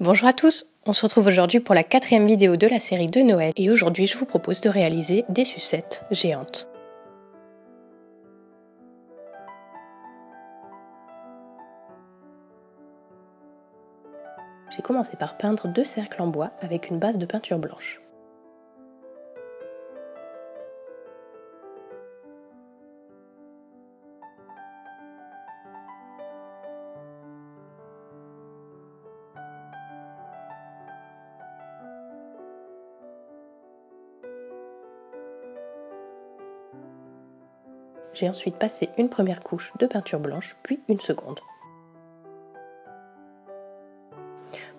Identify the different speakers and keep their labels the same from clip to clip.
Speaker 1: Bonjour à tous, on se retrouve aujourd'hui pour la 4e vidéo de la série de Noël et aujourd'hui je vous propose de réaliser des sucettes géantes. J'ai commencé par peindre 2 cercles en bois avec une base de peinture blanche. J'ai ensuite passé une première couche de peinture blanche, puis une seconde.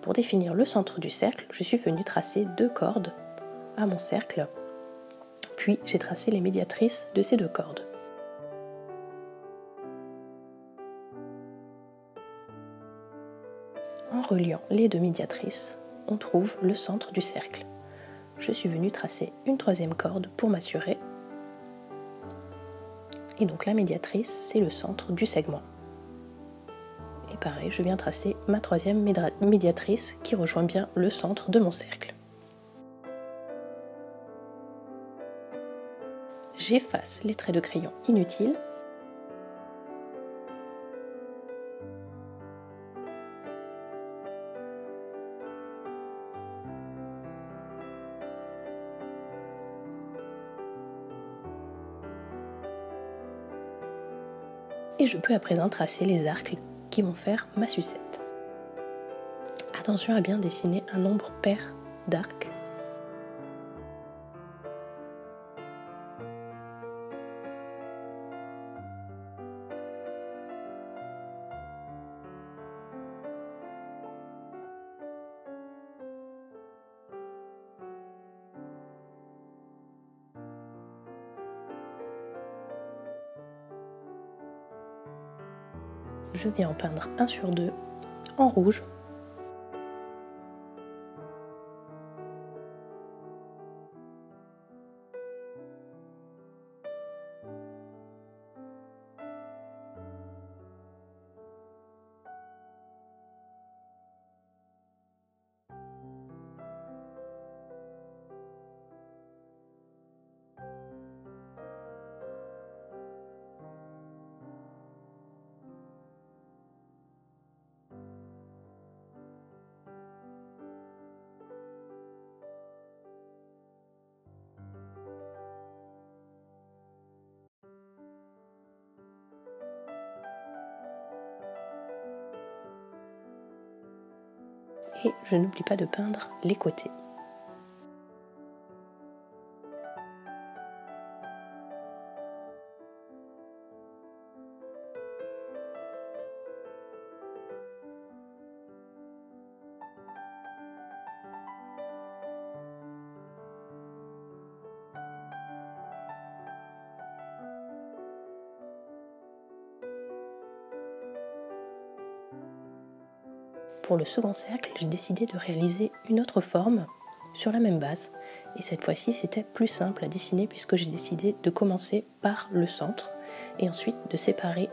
Speaker 1: Pour définir le centre du cercle, je suis venue tracer 2 cordes à mon cercle, puis j'ai tracé les médiatrices de ces 2 cordes. En reliant les 2 médiatrices, on trouve le centre du cercle. Je suis venue tracer une 3e corde pour m'assurer. Et donc la médiatrice, c'est le centre du segment. Et pareil, je viens tracer ma 3e médiatrice qui rejoint bien le centre de mon cercle. J'efface les traits de crayon inutiles. Et je peux à présent tracer les arcs qui vont faire ma sucette. Attention à bien dessiner un nombre pair d'arcs. Je viens en peindre un sur 2 en rouge. Et je n'oublie pas de peindre les côtés. Pour le second cercle, j'ai décidé de réaliser une autre forme sur la même base. Et cette fois-ci, c'était plus simple à dessiner puisque j'ai décidé de commencer par le centre et ensuite de séparer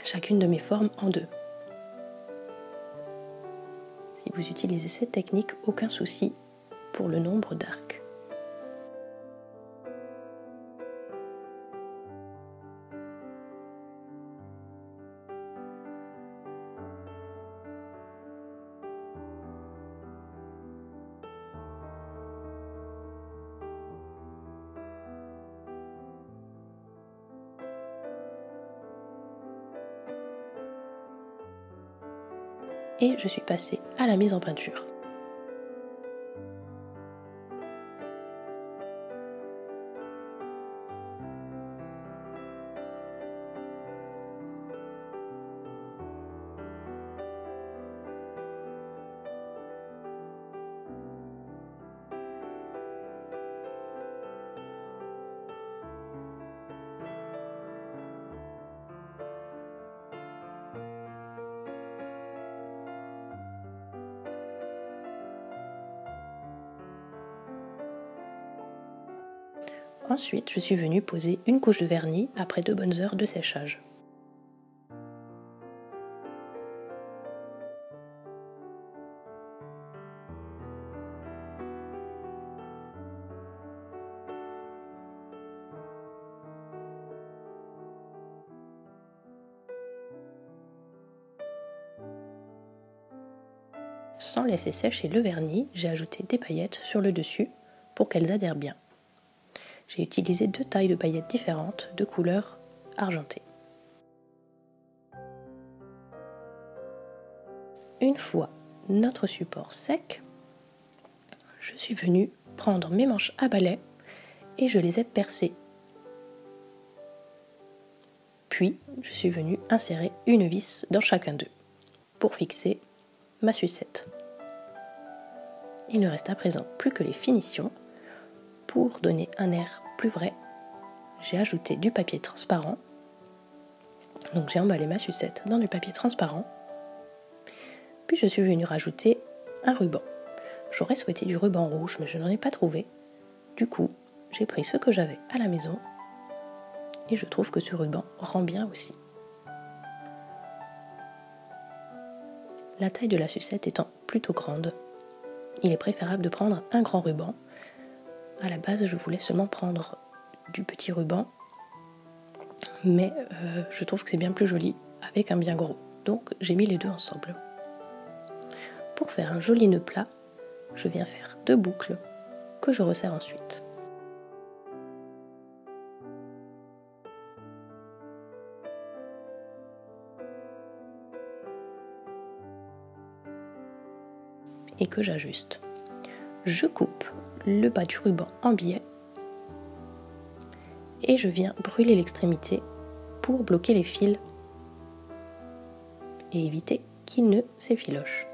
Speaker 1: chacune de mes formes en 2. Si vous utilisez cette technique, aucun souci pour le nombre d'arcs. Et je suis passée à la mise en peinture. Ensuite, je suis venue poser une couche de vernis après 2 bonnes heures de séchage. Sans laisser sécher le vernis, j'ai ajouté des paillettes sur le dessus pour qu'elles adhèrent bien. J'ai utilisé 2 tailles de paillettes différentes de couleur argentée. Une fois notre support sec, je suis venue prendre mes manches à balai et je les ai percées. Puis, je suis venue insérer une vis dans chacun d'eux pour fixer ma sucette. Il ne reste à présent plus que les finitions. Pour donner un air plus vrai, j'ai ajouté du papier transparent. Donc j'ai emballé ma sucette dans du papier transparent. Puis je suis venue rajouter un ruban. J'aurais souhaité du ruban rouge, mais je n'en ai pas trouvé. Du coup, j'ai pris ce que j'avais à la maison et je trouve que ce ruban rend bien aussi. La taille de la sucette étant plutôt grande, il est préférable de prendre un grand ruban. À la base, je voulais seulement prendre du petit ruban, mais je trouve que c'est bien plus joli avec un bien gros. Donc j'ai mis les deux ensemble. Pour faire un joli nœud plat, je viens faire 2 boucles que je resserre ensuite. Et que j'ajuste. Je coupe le bas du ruban en biais et je viens brûler l'extrémité pour bloquer les fils et éviter qu'ils ne s'effilochent.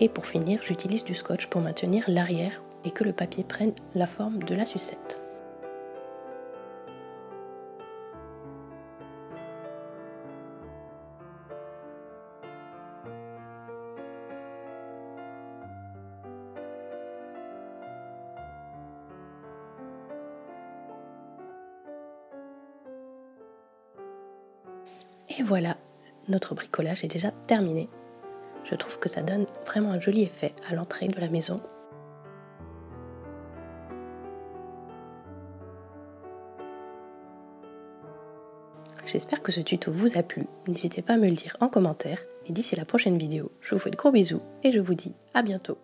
Speaker 1: Et pour finir, j'utilise du scotch pour maintenir l'arrière et que le papier prenne la forme de la sucette. Et voilà, notre bricolage est déjà terminé. Je trouve que ça donne vraiment un joli effet à l'entrée de la maison. J'espère que ce tuto vous a plu. N'hésitez pas à me le dire en commentaire. Et d'ici la prochaine vidéo, je vous fais de gros bisous et je vous dis à bientôt.